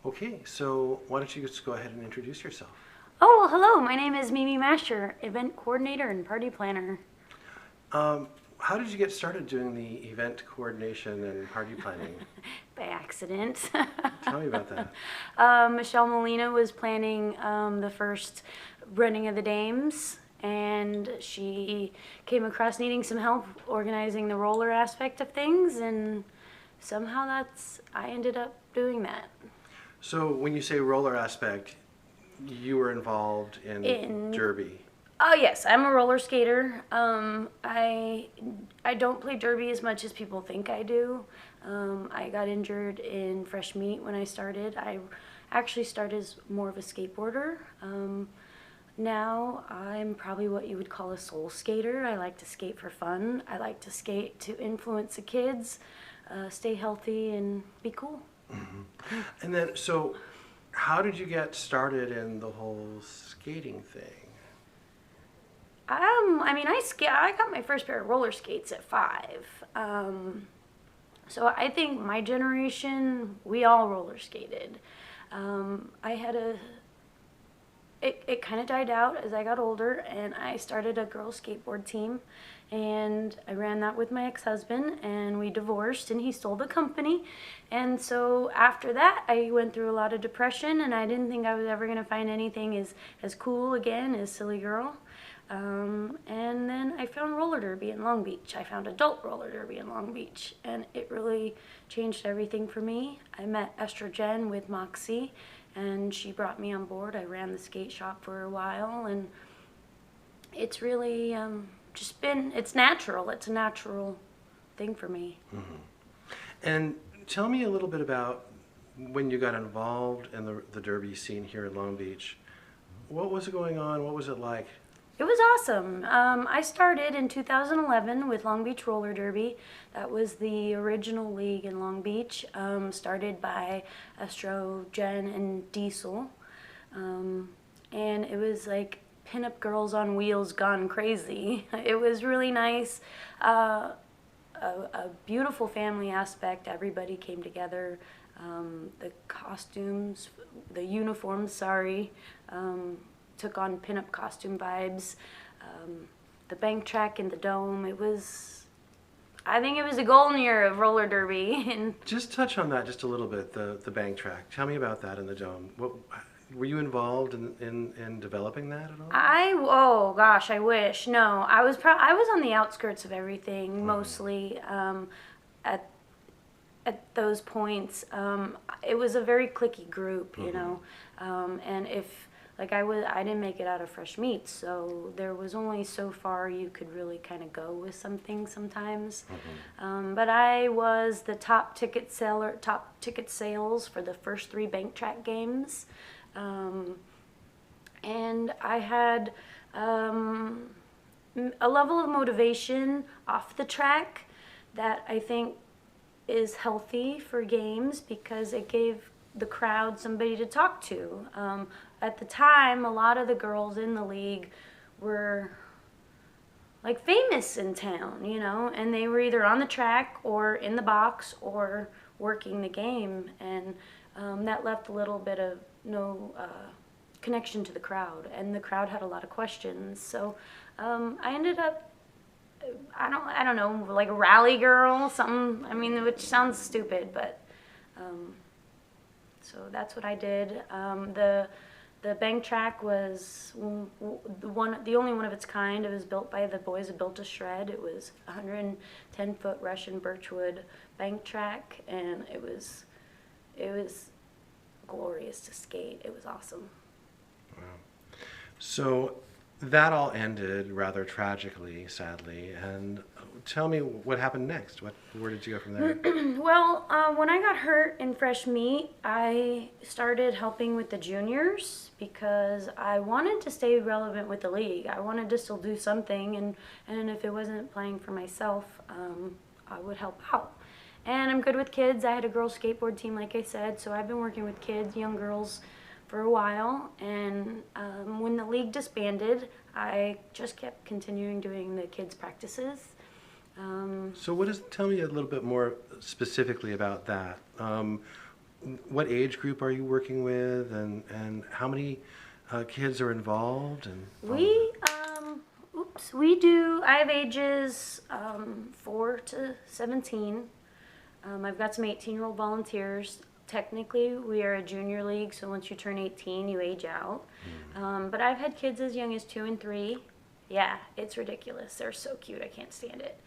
Okay, so why don't you just go ahead and introduce yourself? Oh, well, hello. My name is Mimi Masher, event coordinator and party planner. Um, how did you get started doing the event coordination and party planning? By accident. Tell me about that. Michelle Molina was planning the first running of the Dames, and she came across needing some help organizing the roller aspect of things, and somehow I ended up doing that. So when you say roller aspect, you were involved in In derby. Oh yes, I'm a roller skater. I don't play derby as much as people think I do. I got injured in fresh meat when I started. I actually started as more of a skateboarder. Now I'm probably what you would call a soul skater. I like to skate for fun. I like to skate to influence the kids, stay healthy, and be cool. And then, so how did you get started in the whole skating thing? I got my first pair of roller skates at 5. So I think my generation, we all roller skated. I had a it kind of died out as I got older, and I started a girls skateboard team, and I ran that with my ex-husband, and we divorced, and he sold the company. And so after that, I went through a lot of depression, and I didn't think I was ever going to find anything as cool again as Silly Girl. And then I found roller derby in Long Beach. I found adult roller derby in Long Beach, and it really changed everything for me. I met Estrogen with Moxie, and she brought me on board. I ran the skate shop for a while, and it's really it's natural. It's a natural thing for me. And tell me a little bit about when you got involved in the derby scene here in Long Beach. What was going on? What was it like? It was awesome. I started in 2011 with Long Beach Roller Derby. That was the original league in Long Beach, started by Astro, Jen, and Diesel. And it was like pinup girls on wheels gone crazy. It was really nice. A beautiful family aspect. Everybody came together. The costumes, the uniforms, sorry. Took on pinup costume vibes. The bank track in the dome. I think it was a golden year of roller derby. And Just touch on that just a little bit, the bank track. Tell me about that in the dome. Were you involved in developing that at all? oh gosh, I wish. No, I was on the outskirts of everything mostly. At those points, it was a very cliquey group, you know, and if I didn't make it out of fresh meat, so there was only so far you could really kind of go with something sometimes. But I was the top ticket sales for the first 3 bank track games, and I had a level of motivation off the track that I think is healthy for games because it gave the crowd somebody to talk to. At the time, a lot of the girls in the league were like famous in town, you know, and they were either on the track or in the box or working the game, and that left a little bit of no connection to the crowd, and the crowd had a lot of questions. So I ended up I don't know, like a rally girl, something. I mean, which sounds stupid, but so that's what I did. The bank track was the only one of its kind. It was built by the boys that built a shred. It was 110-foot Russian birchwood bank track, and it was glorious to skate. It was awesome. Wow. So that all ended rather tragically, sadly. And tell me what happened next. Where did you go from there? Well, when I got hurt in fresh meat, I started helping with the juniors because I wanted to stay relevant with the league. I wanted to still do something, and if it wasn't playing for myself, I would help out. And I'm good with kids. I had a girls skateboard team, like I said, so I've been working with kids, young girls, for a while. And when the league disbanded, I just kept continuing doing the kids' practices. So tell me a little bit more specifically about that. what age group are you working with, and how many kids are involved? And I have ages 4 to 17. I've got some 18-year-old volunteers. Technically, we are a junior league, so once you turn 18, you age out. But I've had kids as young as 2 and 3. Yeah, it's ridiculous. They're so cute. I can't stand it.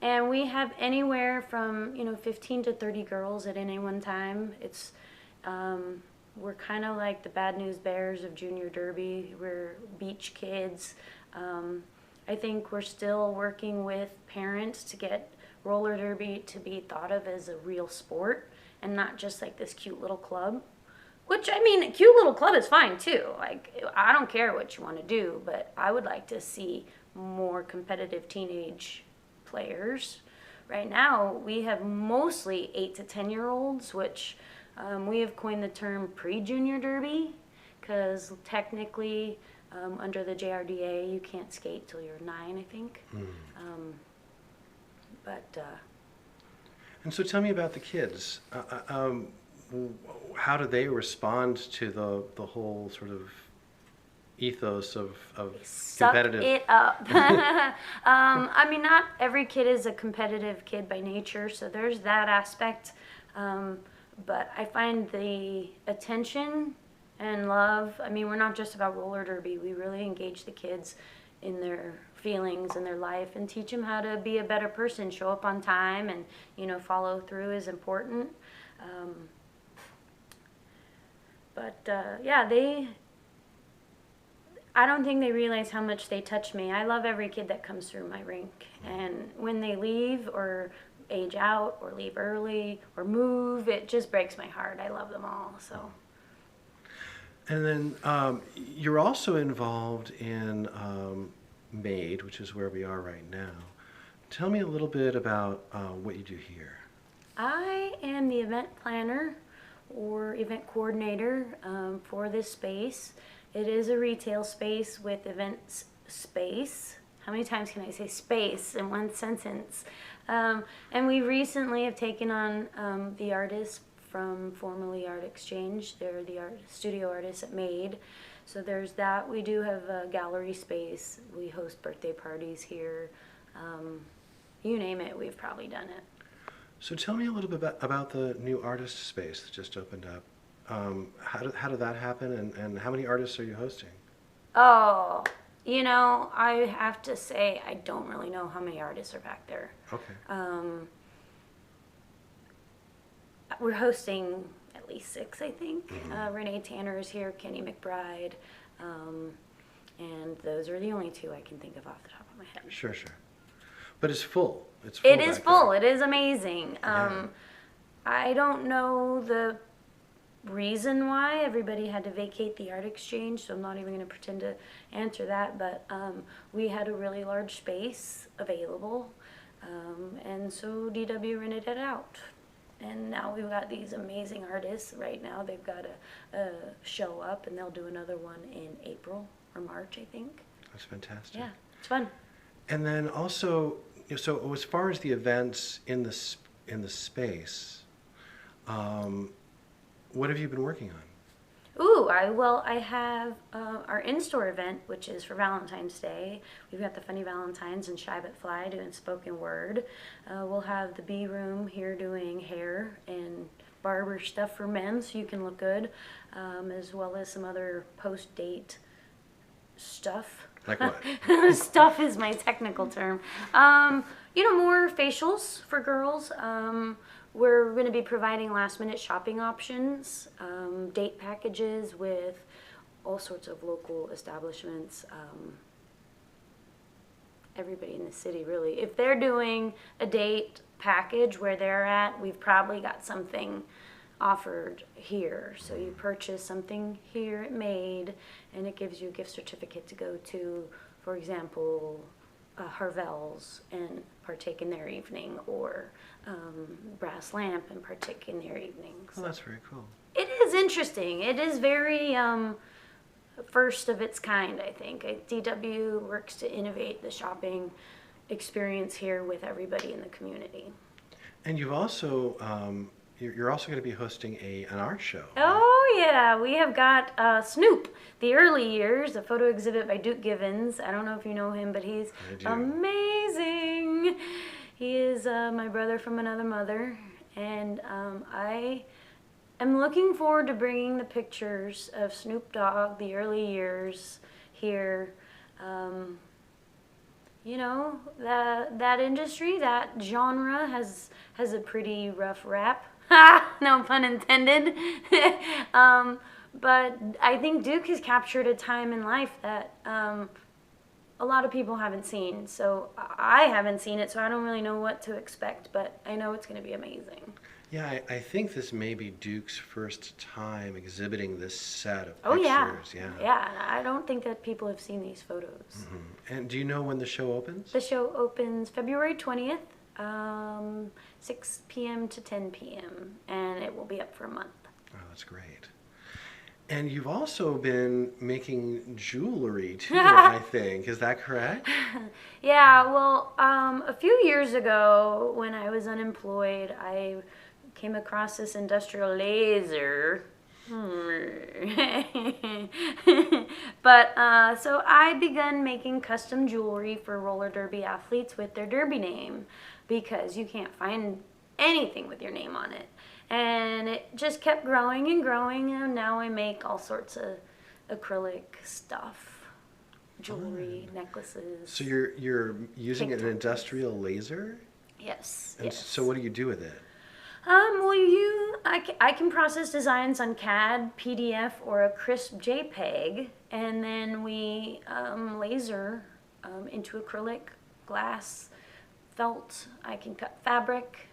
And we have anywhere from 15 to 30 girls at any one time. It's we're kind of like the Bad News Bears of Junior Derby. We're beach kids. I think we're still working with parents to get roller derby to be thought of as a real sport and not just like this cute little club. Which, I mean, a cute little club is fine too. Like, I don't care what you want to do, but I would like to see more competitive teenage players. Right now, we have mostly 8 to 10-year-olds, which we have coined the term pre-junior derby, because technically, under the JRDA, you can't skate till you're 9, I think. And so tell me about the kids. How do they respond to the whole sort of ethos of competitive? Suck it up. I mean, not every kid is a competitive kid by nature, so there's that aspect. But I find the attention and love, I mean, we're not just about roller derby. We really engage the kids in their feelings and their life and teach them how to be a better person, show up on time, and, follow through is important. I don't think they realize how much they touch me. I love every kid that comes through my rink. And when they leave or age out or leave early or move, it just breaks my heart. I love them all, so. And then you're also involved in MAID, which is where we are right now. Tell me a little bit about what you do here. I am the event planner or event coordinator for this space. It is a retail space with event space. How many times can I say space in one sentence? And we recently have taken on the artists from formerly Art Exchange. They're the studio artists at MAID. So there's that. We do have a gallery space. We host birthday parties here. You name it, we've probably done it. So tell me a little bit about the new artist space that just opened up. How did that happen, and how many artists are you hosting? Oh, I have to say I don't really know how many artists are back there. Okay. We're hosting at least 6, I think. Renee Tanner is here, Kenny McBride, and those are the only 2 I can think of off the top of my head. Sure. But it's full. It's full. It is full. It is amazing. Yeah. I don't know the reason why everybody had to vacate the Art Exchange, so I'm not even going to pretend to answer that, but we had a really large space available, and so DW rented it out. And now we've got these amazing artists. Right now they've got a show up, and they'll do another one in April or March, I think. That's fantastic. Yeah, it's fun. And then also, so as far as the events in the space, what have you been working on? I have our in-store event, which is for Valentine's Day. We've got the Funny Valentines and Shy But Fly doing spoken word. We'll have the B Room here doing hair and barber stuff for men so you can look good, as well as some other post-date stuff. Like what? Stuff is my technical term. More facials for girls. We're going to be providing last-minute shopping options, date packages with all sorts of local establishments. Everybody in the city, really. If they're doing a date package where they're at, we've probably got something offered here. So you purchase something here at MAID, and it gives you a gift certificate to go to, for example, Harvell's and partake in their evening, or Brass Lamp and partake in their evenings. Oh, that's very cool. It is interesting. It is very first of its kind, I think. DW works to innovate the shopping experience here with everybody in the community. And you've also you're also going to be hosting an art show. Oh yeah, we have got Snoop, the early years, a photo exhibit by Duke Givens. I don't know if you know him, but he's I do. amazing. He is my brother from another mother, and I am looking forward to bringing the pictures of Snoop Dogg, the early years, here. You know, that industry, that genre has a pretty rough rap. No pun intended. But I think Duke has captured a time in life that a lot of people haven't seen. So I haven't seen it, so I don't really know what to expect, but I know it's going to be amazing. Yeah, I think this may be Duke's first time exhibiting this set of Oh yeah, pictures. Yeah. yeah. I don't think that people have seen these photos. And do you know when the show opens? The show opens February 20th, 6 p.m. to 10 p.m., and it will be up for a month. Oh, that's great. And you've also been making jewelry too, I think. Is that correct? Yeah, well, a few years ago when I was unemployed, I came across this industrial laser. But so I begun making custom jewelry for roller derby athletes with their derby name, because you can't find anything with your name on it. And it just kept growing and growing, and now I make all sorts of acrylic stuff, jewelry, necklaces. So you're using an TikTok. industrial laser? Yes, And yes. so what do you do with it? Well, I can process designs on CAD, PDF, or a crisp JPEG, and then we laser into acrylic, glass, felt. I can cut fabric,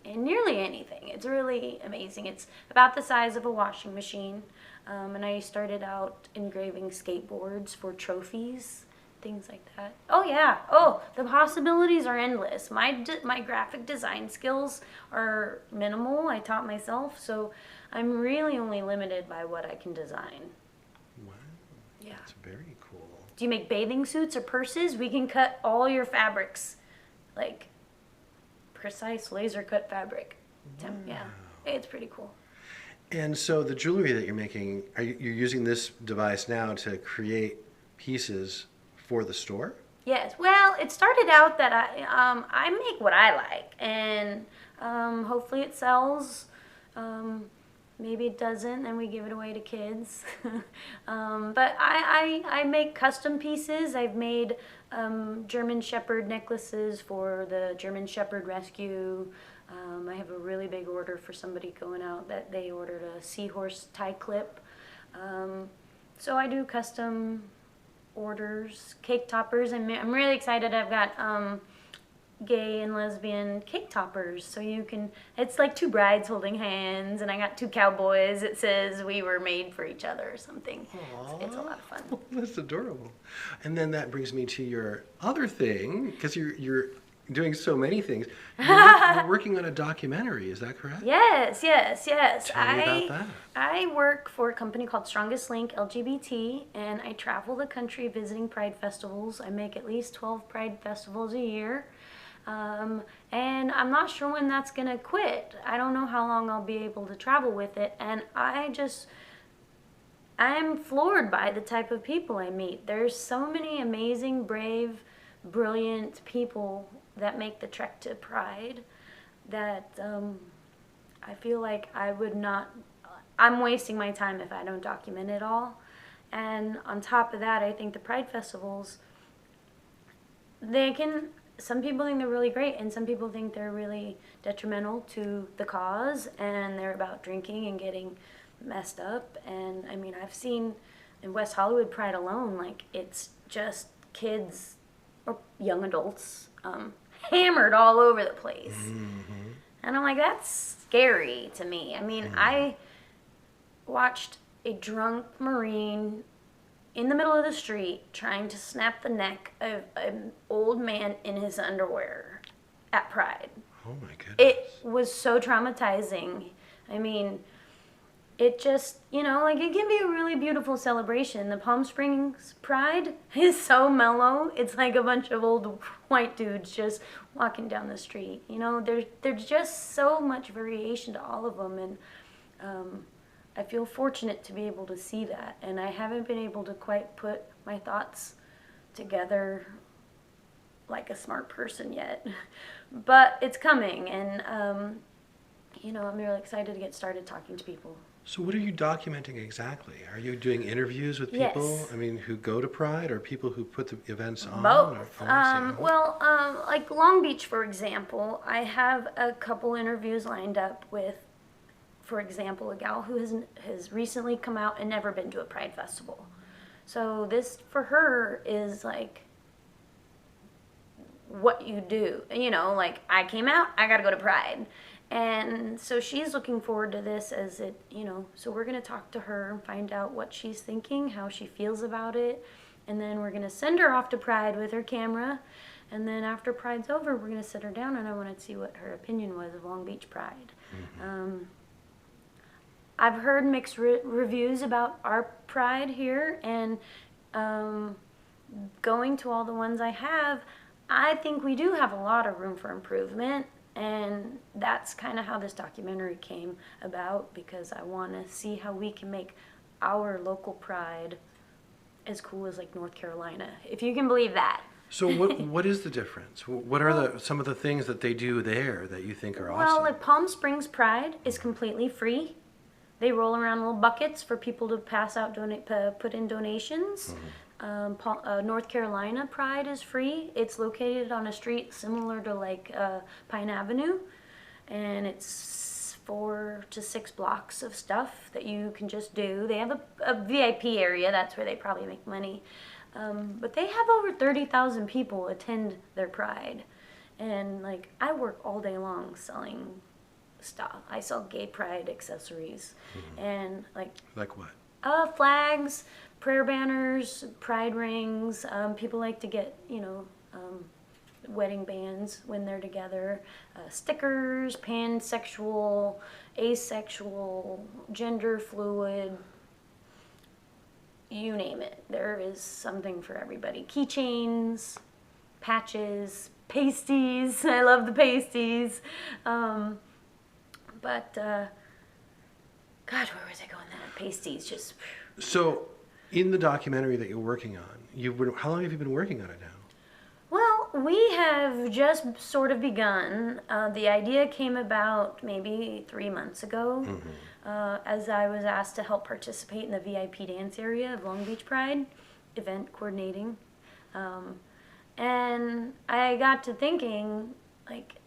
and nearly anything. It's really amazing. It's about the size of a washing machine, and I started out engraving skateboards for trophies. Things like that. Oh yeah. Oh, the possibilities are endless. My graphic design skills are minimal. I taught myself, so I'm really only limited by what I can design. Wow. Yeah. That's very cool. Do you make bathing suits or purses? We can cut all your fabrics, like precise laser cut fabric. Yeah, it's pretty cool. And so the jewelry that you're making, you're using this device now to create pieces for the store? Yes. Well, it started out that I make what I like, and hopefully it sells. Maybe it doesn't, and we give it away to kids. But I make custom pieces. I've made German Shepherd necklaces for the German Shepherd Rescue. I have a really big order for somebody going out that they ordered a seahorse tie clip. So I do custom orders, cake toppers. I'm really excited. I've got gay and lesbian cake toppers, so you can, it's like two brides holding hands, and I got two cowboys. It says we were made for each other or something. It's a lot of fun. That's adorable. And then that brings me to your other thing, because you're doing so many things. You're working on a documentary, is that correct? Yes. Tell me about that. I work for a company called Strongest Link LGBT, and I travel the country visiting Pride festivals. I make at least 12 Pride festivals a year. And I'm not sure when that's gonna quit. I don't know how long I'll be able to travel with it, and I'm floored by the type of people I meet. There's so many amazing, brave, brilliant people that make the trek to Pride that I feel like I'm wasting my time if I don't document it all. And on top of that, I think the Pride festivals, some people think they're really great, and some people think they're really detrimental to the cause, and they're about drinking and getting messed up. And I mean, I've seen in West Hollywood Pride alone, like, it's just kids or young adults hammered all over the place. Mm-hmm. And I'm like, that's scary to me. I mean, I watched a drunk Marine in the middle of the street trying to snap the neck of an old man in his underwear at Pride. Oh my goodness. It was so traumatizing. I mean, it just, like it can be a really beautiful celebration. The Palm Springs Pride is so mellow. It's like a bunch of old white dudes just walking down the street. There's just so much variation to all of them, and I feel fortunate to be able to see that. And I haven't been able to quite put my thoughts together like a smart person yet, but it's coming, and I'm really excited to get started talking to people. So what are you documenting exactly? Are you doing interviews with people? Yes. I mean, who go to Pride, or people who put the events on? Both. Or, oh, Like Long Beach, for example, I have a couple interviews lined up with, for example, a gal who has recently come out and never been to a Pride festival. So this, for her, is like what you do. Like, I came out, I gotta go to Pride. And so she's looking forward to this as it, so we're going to talk to her and find out what she's thinking, how she feels about it. And then we're going to send her off to Pride with her camera. And then after Pride's over, we're going to sit her down, and I want to see what her opinion was of Long Beach Pride. Mm-hmm. I've heard mixed reviews about our Pride here, and going to all the ones I have, I think we do have a lot of room for improvement. And that's kind of how this documentary came about, because I want to see how we can make our local Pride as cool as like North Carolina, if you can believe that. So what is the difference? What are some of the things that they do there that you think are awesome? Well, like Palm Springs Pride is completely free. They roll around little buckets for people to pass out, put in donations. North Carolina Pride is free. It's located on a street similar to like Pine Avenue, and it's 4 to 6 blocks of stuff that you can just do. They have a VIP area. That's where they probably make money. But they have over 30,000 people attend their Pride, and like I work all day long selling stuff. I sell gay Pride accessories, and like what? Flags, prayer banners, pride rings. People like to get, wedding bands when they're together. Stickers, pansexual, asexual, gender fluid. You name it. There is something for everybody. Keychains, patches, pasties. I love the pasties. God, where was I going with that? Pasties, just... So, in the documentary that you're working on, how long have you been working on it now? Well, we have just sort of begun. The idea came about maybe 3 months ago, as I was asked to help participate in the VIP dance area of Long Beach Pride, event coordinating. And I got to thinking, like,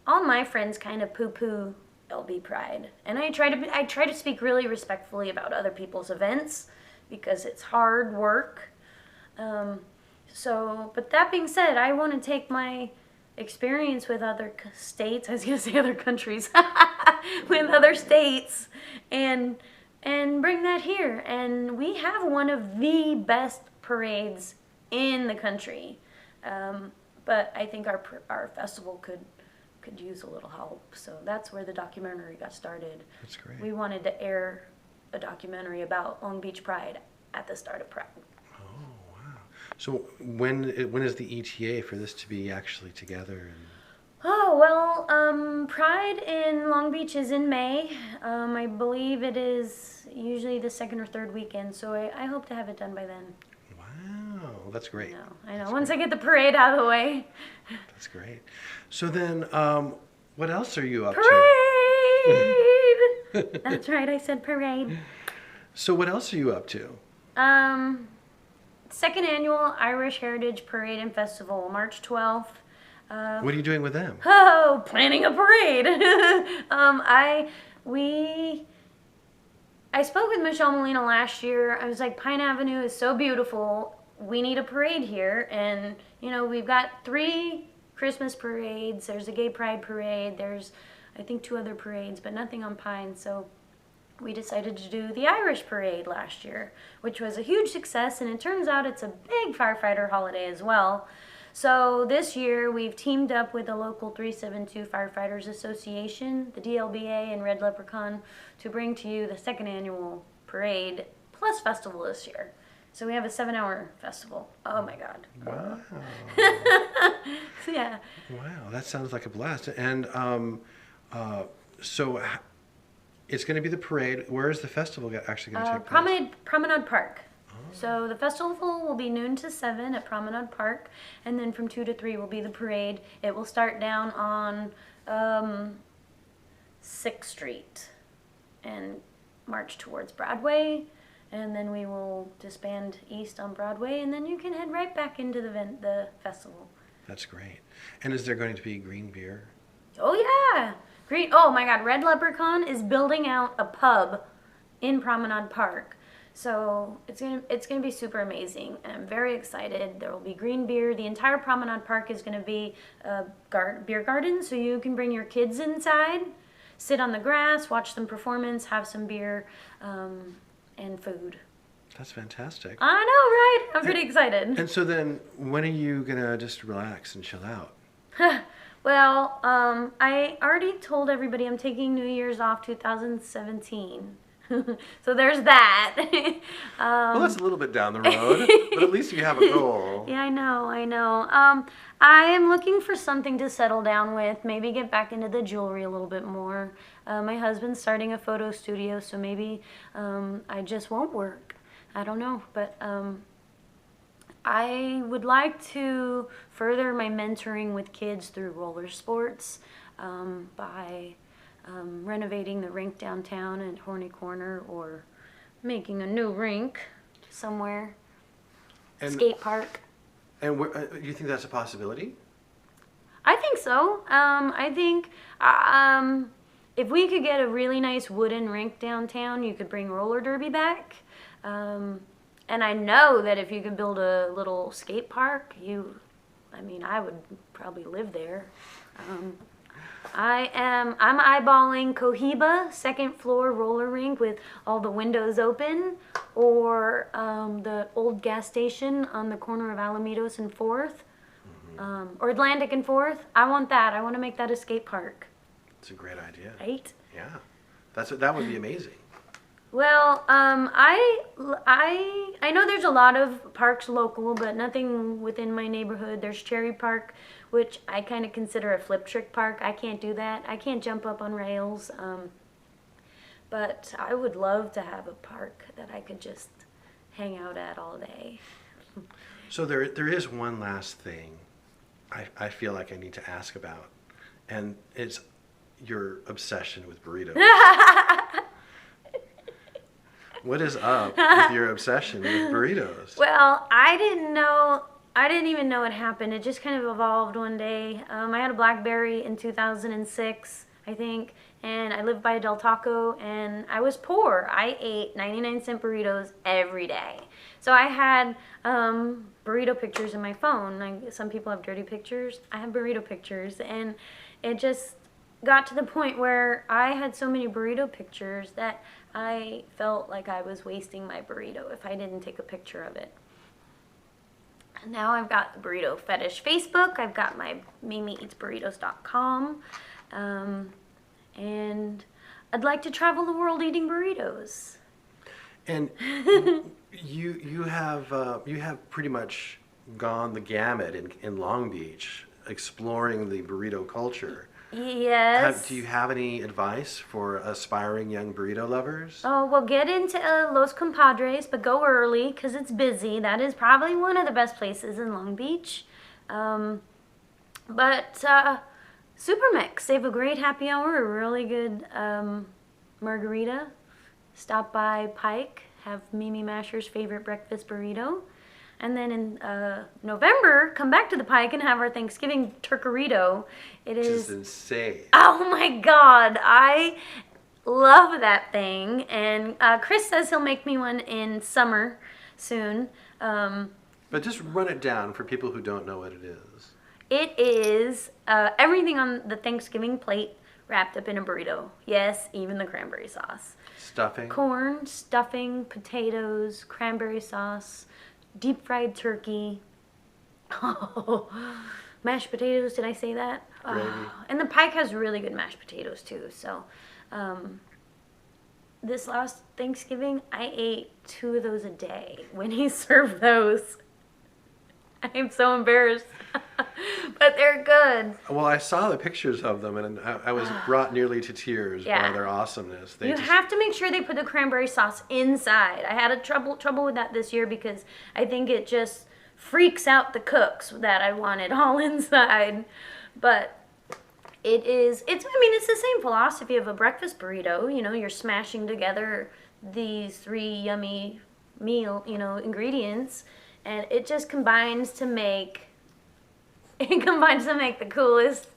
all my friends kind of poo-poo LB Pride, and I try to speak really respectfully about other people's events because it's hard work. But that being said, I want to take my experience with other states. I was going to say other countries, with other states, and bring that here. And we have one of the best parades in the country. But I think our festival could use a little help. So that's where the documentary got started. That's great. We wanted to air a documentary about Long Beach Pride at the start of Pride. Oh, wow. So when is the ETA for this to be actually together? Oh, well, Pride in Long Beach is in May. I believe it is usually the second or third weekend, so I hope to have it done by then. Wow, that's great. I know. Once I get the parade out of the way. That's great. So then, what else are you up to? That's right, I said parade. So what else are you up to? Second annual Irish Heritage Parade and Festival, March 12th. What are you doing with them? Oh, planning a parade. I spoke with Michelle Molina last year. I was like, Pine Avenue is so beautiful. We need a parade here. And, we've got 3 Christmas parades. There's a gay pride parade. There's, I think, 2 other parades, but nothing on Pine. So we decided to do the Irish parade last year, which was a huge success. And it turns out it's a big firefighter holiday as well. So this year we've teamed up with the local 372 Firefighters Association, the DLBA, and Red Leprechaun to bring to you the second annual parade plus festival this year. So we have a 7-hour festival. Oh my God. Wow. Yeah. Wow, that sounds like a blast. And so it's going to be the parade. Where is the festival actually going to take place? Promenade Park. So the festival will be noon to 7 at Promenade Park, and then from 2 to 3 will be the parade. It will start down on 6th Street and march towards Broadway, and then we will disband east on Broadway, and then you can head right back into the festival. That's great. And is there going to be green beer? Oh yeah, green. Oh my God, Red Leprechaun is building out a pub in Promenade Park. So it's gonna be super amazing, and I'm very excited. There will be green beer. The entire Promenade Park is gonna be a beer garden, so you can bring your kids inside, sit on the grass, watch some performance, have some beer, and food. That's fantastic. I know, right? I'm pretty excited. And so then, when are you gonna just relax and chill out? Well, I already told everybody I'm taking New Year's off 2017. So there's that. Well, that's a little bit down the road, but at least you have a goal. Yeah, I know. I am looking for something to settle down with, maybe get back into the jewelry a little bit more. My husband's starting a photo studio, so maybe I just won't work. I don't know, but I would like to further my mentoring with kids through roller sports by renovating the rink downtown at Horny Corner, or making a new rink somewhere. Skate park. And you think that's a possibility? I think so. I think if we could get a really nice wooden rink downtown, you could bring roller derby back. And I know that if you could build a little skate park, I would probably live there. I'm eyeballing Cohiba, second floor roller rink with all the windows open, or the old gas station on the corner of Alamitos and 4th, or Atlantic and 4th. I want that. I want to make that a skate park. It's a great idea. Right? Yeah, that would be amazing. Well, I know there's a lot of parks local, but nothing within my neighborhood. There's Cherry Park, which I kind of consider a flip trick park. I can't do that. I can't jump up on rails. But I would love to have a park that I could just hang out at all day. So there is one last thing I feel like I need to ask about, and it's your obsession with burritos. What is up with your obsession with burritos? Well, I didn't even know it happened. It just kind of evolved one day. I had a BlackBerry in 2006, I think, and I lived by Del Taco, and I was poor. I ate 99-cent burritos every day. So I had burrito pictures in my phone. Some people have dirty pictures. I have burrito pictures, and it just got to the point where I had so many burrito pictures that I felt like I was wasting my burrito if I didn't take a picture of it. And now I've got the Burrito Fetish Facebook. I've got my MimiEatsBurritos.com. And I'd like to travel the world eating burritos. And you have pretty much gone the gamut in Long Beach, exploring the burrito culture. Yes. Do you have any advice for aspiring young burrito lovers? Oh, well, get into Los Compadres, but go early because it's busy. That is probably one of the best places in Long Beach. But Supermix, they have a great happy hour, a really good margarita. Stop by Pike, have Mimi Masher's favorite breakfast burrito. And then in November, come back to the Pike and have our Thanksgiving turkerito. It is just insane. Oh my God, I love that thing. And Chris says he'll make me one in summer soon. But just run it down for people who don't know what it is. It is everything on the Thanksgiving plate wrapped up in a burrito. Yes, even the cranberry sauce. Stuffing? Corn, stuffing, potatoes, cranberry sauce, deep fried turkey, Oh, mashed potatoes, did I say that? Gravy. And the Pike has really good mashed potatoes too. So, this last Thanksgiving, I ate 2 of those a day when he served those. I'm so embarrassed, but they're good. Well, I saw the pictures of them, and I was brought nearly to tears Yeah. by their awesomeness. You have to make sure they put the cranberry sauce inside. I had a trouble with that this year because I think it just freaks out the cooks that I wanted all inside. But it's the same philosophy of a breakfast burrito. You know, you're smashing together these 3 yummy ingredients, and it just combines to make the coolest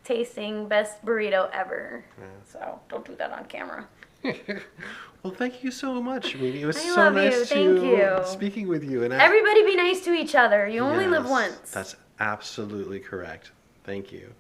tasting, best burrito ever. Yeah. So don't do that on camera. Well, thank you so much, Mimi. It was I so love nice you. Thank you. speaking with you. And Everybody be nice to each other. You only live Yes, once. That's absolutely correct. Thank you.